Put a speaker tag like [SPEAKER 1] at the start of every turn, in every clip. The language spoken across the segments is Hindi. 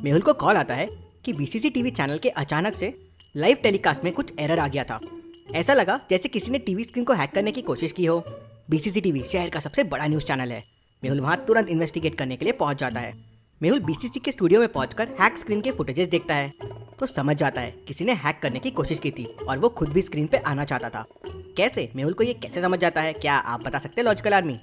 [SPEAKER 1] मेहुल को कॉल आता है कि बीसीसी टीवी चैनल के अचानक से लाइव टेलीकास्ट में कुछ एरर आ गया था। ऐसा लगा जैसे किसी ने टीवी स्क्रीन को हैक करने की कोशिश की हो। बीसीसी टीवी शहर का सबसे बड़ा न्यूज़ चैनल है। मेहुल वहां तुरंत इन्वेस्टिगेट करने के लिए पहुंच जाता है। मेहुल बीसीसी के स्टूडियो में पहुंचकर हैक स्क्रीन के फुटेजेस देखता है तो समझ जाता है किसी ने हैक करने की कोशिश की थी और वो खुद भी स्क्रीन पे आना चाहता था। कैसे? मेहुल को ये कैसे समझ जाता है, क्या आप बता सकते हैं लॉजिकल आर्मी?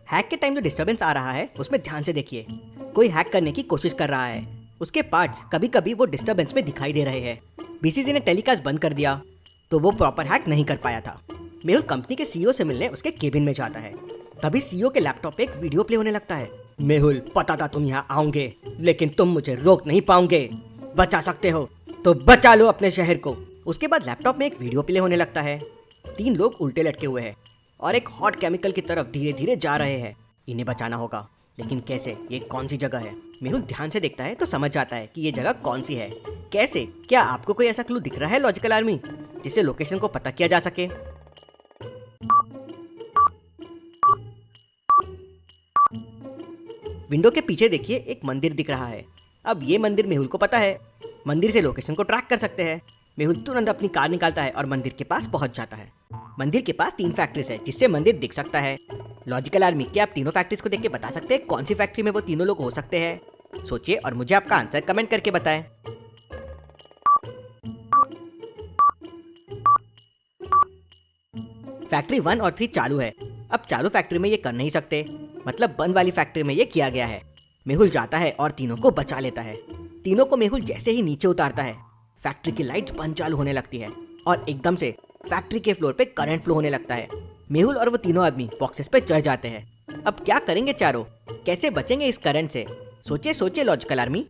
[SPEAKER 1] हैक के टाइम जो डिस्टरबेंस आ रहा है उसमें ध्यान से देखिए। कोई हैक करने की कोशिश कर रहा है, उसके पार्ट्स कभी कभी वो डिस्टरबेंस में दिखाई दे रहे हैं। बीसीसी ने टेलीकास्ट बंद कर दिया तो वो प्रॉपर हैक नहीं कर पाया था। मेहुल कंपनी के सीईओ से मिलने उसके केबिन में जाता है। तभी सीईओ के लैपटॉप पे एक वीडियो प्ले होने लगता है। मेहुल, पता था तुम यहाँ आओगे, लेकिन तुम मुझे रोक नहीं पाओगे। बचा सकते हो तो बचा लो अपने शहर को। उसके बाद लैपटॉप में एक वीडियो प्ले होने लगता है। 3 लोग उल्टे लटके हुए हैं और एक हॉट केमिकल की तरफ धीरे धीरे जा रहे हैं। इन्हें बचाना होगा, लेकिन कैसे? ये कौन सी जगह है? मेहुल ध्यान से देखता है तो समझ जाता है कि ये जगह कौन सी है। कैसे? क्या आपको कोई ऐसा क्लू दिख रहा है लॉजिकल आर्मी, जिससे लोकेशन को पता किया जा सके? विंडो के पीछे देखिए, एक मंदिर दिख रहा है। अब ये मंदिर मेहुल को पता है। मंदिर से लोकेशन को ट्रैक कर सकते हैं। मेहुल तुरंत अपनी कार निकालता है और मंदिर के पास पहुंच जाता है। मंदिर के पास 3 फैक्ट्रीज है जिससे मंदिर दिख सकता है। लॉजिकल आर्मी, क्या आप तीनों फैक्ट्रीज को देख के बता सकते हैं कौन सी फैक्ट्री में वो तीनों लोग हो सकते हैं? सोचिए और मुझे आपका आंसर कमेंट करके बताएं। फैक्ट्री 1 और 3 चालू है। अब चालू फैक्ट्री में ये कर नहीं सकते, मतलब बंद वाली फैक्ट्री में ये किया गया है। मेहुल जाता है और तीनों को बचा लेता है। तीनों को मेहुल जैसे ही नीचे उतारता है, फैक्ट्री की लाइट्स बंद चालू होने लगती है और एकदम से फैक्ट्री के फ्लोर पे करंट फ्लो होने लगता है। मेहुल और वो तीनों आदमी बॉक्सेस पे चढ़ जाते हैं। अब क्या करेंगे चारों? कैसे बचेंगे इस करंट से? सोचिए सोचिए लॉजिकल आर्मी।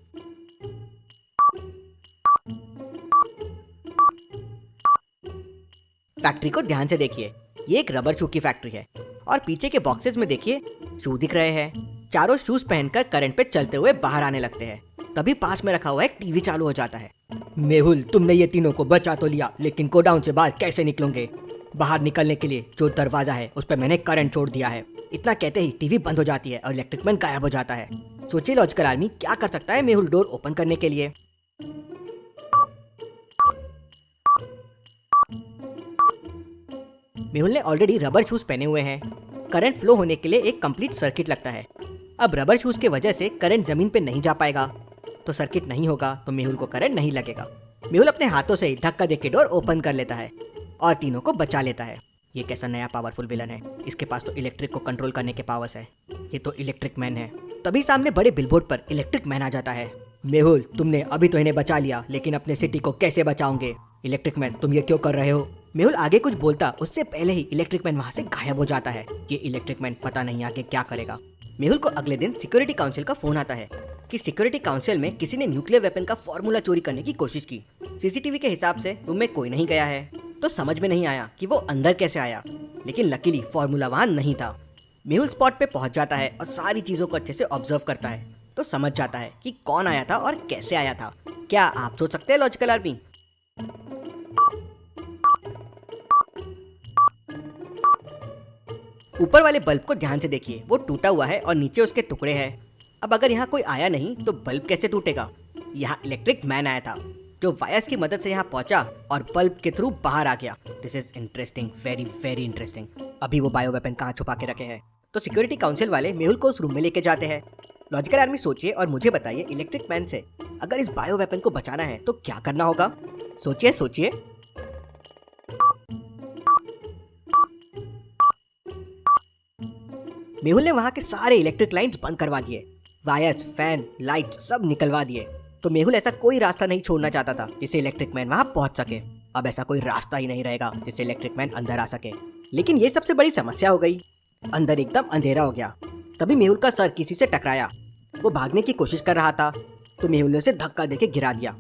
[SPEAKER 1] फैक्ट्री को ध्यान से देखिए, ये एक रबर शू की फैक्ट्री है और पीछे के बॉक्सेस में देखिए शू दिख रहे हैं। चारों शूज पहनकर करंट पे चलते हुए बाहर आने लगते हैं। तभी पास में रखा हुआ एक टीवी चालू हो जाता है। मेहुल, तुमने ये तीनों को बचा तो लिया, लेकिन गोडाउन से बाहर कैसे निकलोगे? बाहर निकलने के लिए जो दरवाजा है उस पर मैंने करंट छोड़ दिया है। इतना कहते ही टीवी बंद हो जाती है और इलेक्ट्रिक मैन गायब हो जाता है। सोचिए लॉजिकल आर्मी, क्या कर सकता है मेहुल डोर ओपन करने के लिए? मेहुल ने ऑलरेडी रबर शूज पहने हुए हैं। करंट फ्लो होने के लिए एक कंप्लीट सर्किट लगता है। अब रबर शूज के वजह से करंट जमीन पे नहीं जा पाएगा, तो सर्किट नहीं होगा तो मेहुल को करंट नहीं लगेगा। मेहुल अपने हाथों से धक्का देके डोर ओपन कर लेता है और तीनों को बचा लेता है। ये कैसा नया पावरफुल विलन है? इसके पास तो इलेक्ट्रिक को कंट्रोल करने के पावर्स है। ये तो इलेक्ट्रिक मैन है। तभी सामने बड़े बिलबोर्ड पर इलेक्ट्रिक मैन आ जाता है। मेहुल, तुमने अभी तो इन्हें बचा लिया, लेकिन अपने सिटी को कैसे बचाओगे? इलेक्ट्रिक मैन, तुम ये क्यों कर रहे हो? मेहुल आगे कुछ बोलता उससे पहले ही इलेक्ट्रिक मैन वहां से गायब हो जाता है। ये इलेक्ट्रिक मैन पता नहीं आगे क्या करेगा। मेहुल को अगले दिन सिक्योरिटी काउंसिल का फोन आता है कि सिक्योरिटी काउंसिल में किसी ने न्यूक्लियर वेपन का फॉर्मूला चोरी करने की कोशिश की। सीसीटीवी के हिसाब से रूम में कोई नहीं गया है, तो समझ में नहीं आया कि वो अंदर कैसे आया, लेकिन लकीली फॉर्मूला वहां नहीं था। मेहुल स्पॉट पे पहुंच जाता है और सारी चीजों को अच्छे से ऑब्जर्व करता है, तो समझ जाता है कि कौन आया था और कैसे आया था। क्या आप सोच सकते हैं लॉजिकल आर्मी? ऊपर वाले बल्ब को ध्यान से देखिए, वो टूटा हुआ है और नीचे उसके टुकड़े हैं। अब अगर यहाँ कोई आया नहीं तो बल्ब कैसे टूटेगा? यहाँ इलेक्ट्रिक मैन आया था जो वायर्स की मदद से यहाँ पहुंचा और बल्ब के थ्रू बाहर आ गया। This is interesting, very very interesting. अभी वो बायो वेपन कहाँ छुपा के रखे हैं? तो सिक्योरिटी काउंसिल वाले मेहुल को उस रूम में लेके जाते हैं। लॉजिकल आर्मी, सोचिए और मुझे बताइए, इलेक्ट्रिक मैन से अगर इस बायो वेपन को बचाना है तो क्या करना होगा? सोचिए सोचिए। मेहुल ने वहां के सारे इलेक्ट्रिक लाइंस बंद करवा दिए, वायर्स, फैन, लाइट्स सब निकलवा दिए। तो मेहुल ऐसा कोई रास्ता नहीं छोड़ना चाहता था जिससे इलेक्ट्रिक मैन वहां पहुंच सके। अब ऐसा कोई रास्ता ही नहीं रहेगा जिससे इलेक्ट्रिक मैन अंदर आ सके। लेकिन ये सबसे बड़ी समस्या हो गई। अंदर एकदम अंधेरा हो गया। तभी मेहुल का सर किसी से टकराया। वो भागने की कोशिश कर रहा था तो मेहुल ने उसे धक्का देके गिरा दिया।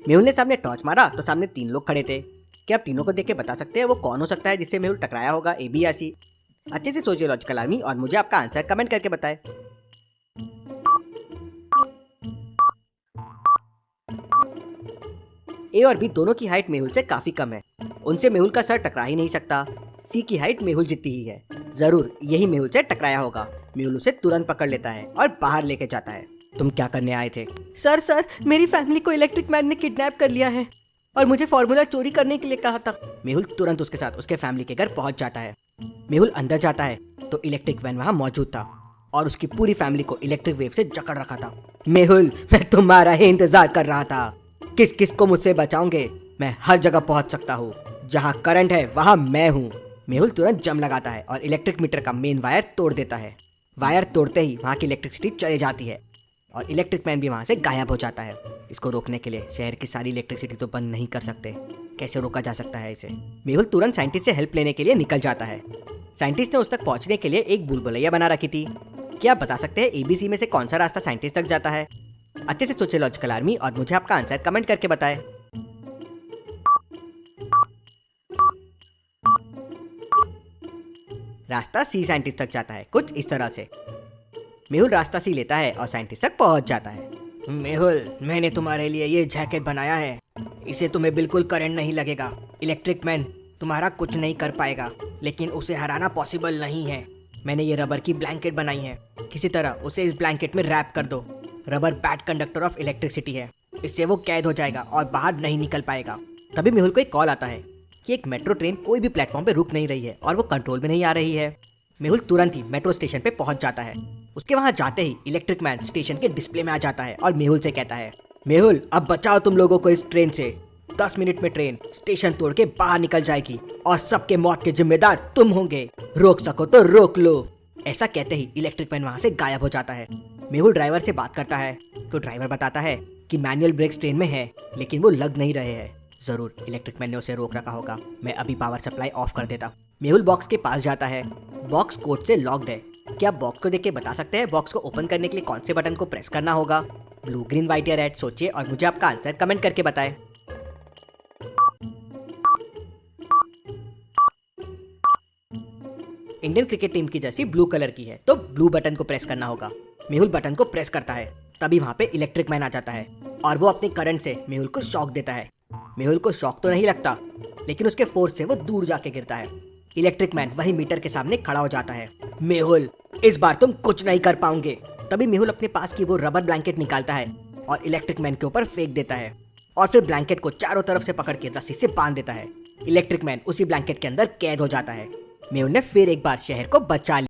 [SPEAKER 1] मेहुल ने सामने टॉर्च मारा तो सामने 3 लोग खड़े थे। क्या आप तीनों को देख के बता सकते हैं वो कौन हो सकता है जिससे मेहुल टकराया होगा, ए बी या सी? अच्छे से सोचिए लॉजिकल आर्मी और मुझे आपका आंसर कमेंट करके बताएं। ए और बी दोनों की हाइट मेहुल से काफी कम है। उनसे मेहुल का सर टकरा ही नहीं सकता। सी की हाइट मेहुल जितनी ही है। जरूर यही मेहुल से टकराया होगा। मेहुल उसे तुरंत पकड़ लेता है और बाहर लेके जाता है। तुम क्या करने आए थे? सर मेरी फैमिली को इलेक्ट्रिक मैन ने किडनैप कर लिया है और मुझे फार्मूला चोरी करने के लिए कहा था। मेहुल तुरंत उसके साथ उसके फैमिली के घर पहुंच जाता है। मेहुल अंदर जाता है तो इलेक्ट्रिक मैन वहां मौजूद था और उसकी पूरी फैमिली को इलेक्ट्रिक वेव से जकड़ रखा था। मेहुल, मैं तुम्हारा ही इंतजार कर रहा था। किस किस को मुझसे बचाओगे? मैं हर जगह पहुंच सकता हूँ। जहाँ करंट है वहाँ मैं हूँ। मेहुल तुरंत जम लगाता है और इलेक्ट्रिक मीटर का मेन वायर तोड़ देता है। वायर तोड़ते ही वहाँ की इलेक्ट्रिसिटी चली जाती है और इलेक्ट्रिक मैन भी वहाँ से गायब हो जाता है। इसको रोकने के लिए शहर की सारी इलेक्ट्रिसिटी तो बंद नहीं कर सकते। कैसे रोका जा सकता है इसे? मेहुल तुरंत साइंटिस्ट से हेल्प लेने के लिए निकल जाता है। साइंटिस्ट ने उस तक पहुंचने के लिए एक भूलभुलैया बना रखी थी। क्या आप बता सकते हैं ABC में से कौन सा रास्ता साइंटिस्ट तक जाता है? अच्छे से सोचे लॉजिकल आर्मी और मुझे आपका आंसर कमेंट करके बताएं। रास्ता C साइंटिस्ट तक जाता है, कुछ इस तरह से। मेहुल रास्ता C लेता है और साइंटिस्ट तक पहुंच जाता है। मेहुल, मैंने तुम्हारे लिए ये जैकेट बनाया है। इसे तुम्हें बिल्कुल करंट नहीं लगेगा। इलेक्ट्रिक मैन तुम्हारा कुछ नहीं कर पाएगा, लेकिन उसे हराना पॉसिबल नहीं है। मैंने ये रबर की ब्लैंकेट बनाई है। किसी तरह उसे इस ब्लैंकेट में रैप कर दो। Rubber bad conductor of electricity है। इससे वो कैद हो जाएगा और बाहर नहीं निकल पाएगा। तभी मेहुल को एक कॉल आता है कि एक मेट्रो ट्रेन कोई भी प्लेटफॉर्म पे रुक नहीं रही है और वो कंट्रोल में नहीं आ रही है। मेहुल तुरंत ही मेट्रो स्टेशन पे पहुंच जाता है। उसके वहां जाते ही इलेक्ट्रिक मैन स्टेशन के डिस्प्ले में आ जाता है और मेहुल से कहता है, मेहुल, अब बचाओ तुम लोगों को इस ट्रेन से। 10 मिनट में ट्रेन स्टेशन तोड़ के बाहर निकल जाएगी और सबके मौत के जिम्मेदार तुम होंगे। रोक सको तो रोक लो। ऐसा कहते ही इलेक्ट्रिक मैन वहां से गायब हो जाता है। मेहुल ड्राइवर से बात करता है तो ड्राइवर बताता है कि मैनुअल ब्रेक्स ट्रेन में है, लेकिन वो लग नहीं रहे हैं। जरूर इलेक्ट्रिक मैन ने उसे रोक रखा होगा। मैं अभी पावर सप्लाई ऑफ कर देता हूँ। मेहुल बॉक्स के पास जाता है। बॉक्स कोड से लॉक्ड है। क्या आप बॉक्स को देख के बता सकते हैं बॉक्स को ओपन करने के लिए कौन से बटन को प्रेस करना होगा? ब्लू, ग्रीन, व्हाइट या रेड? सोचिए और मुझे आपका आंसर कमेंट करके बताएं। इंडियन क्रिकेट टीम की जर्सी ब्लू कलर की है तो ब्लू बटन को प्रेस करना होगा। मेहुल बटन को प्रेस करता है। तभी वहाँ पे इलेक्ट्रिक मैन आ जाता है और वो अपने करंट से मेहुल को शॉक देता है। मेहुल को शॉक तो नहीं लगता, लेकिन उसके फोर्स से वो दूर जाके गिरता है। इलेक्ट्रिक मैन वही मीटर के सामने खड़ा हो जाता है। मेहुल, इस बार तुम कुछ नहीं कर पाओगे। तभी मेहुल अपने पास की वो रबर ब्लैंकेट निकालता है और इलेक्ट्रिक मैन के ऊपर फेंक देता है और फिर ब्लैंकेट को चारों तरफ से पकड़ के रस्सी से बांध देता है। इलेक्ट्रिक मैन उसी ब्लैंकेट के अंदर कैद हो जाता है। मेहुल ने फिर एक बार शहर को बचा लिया।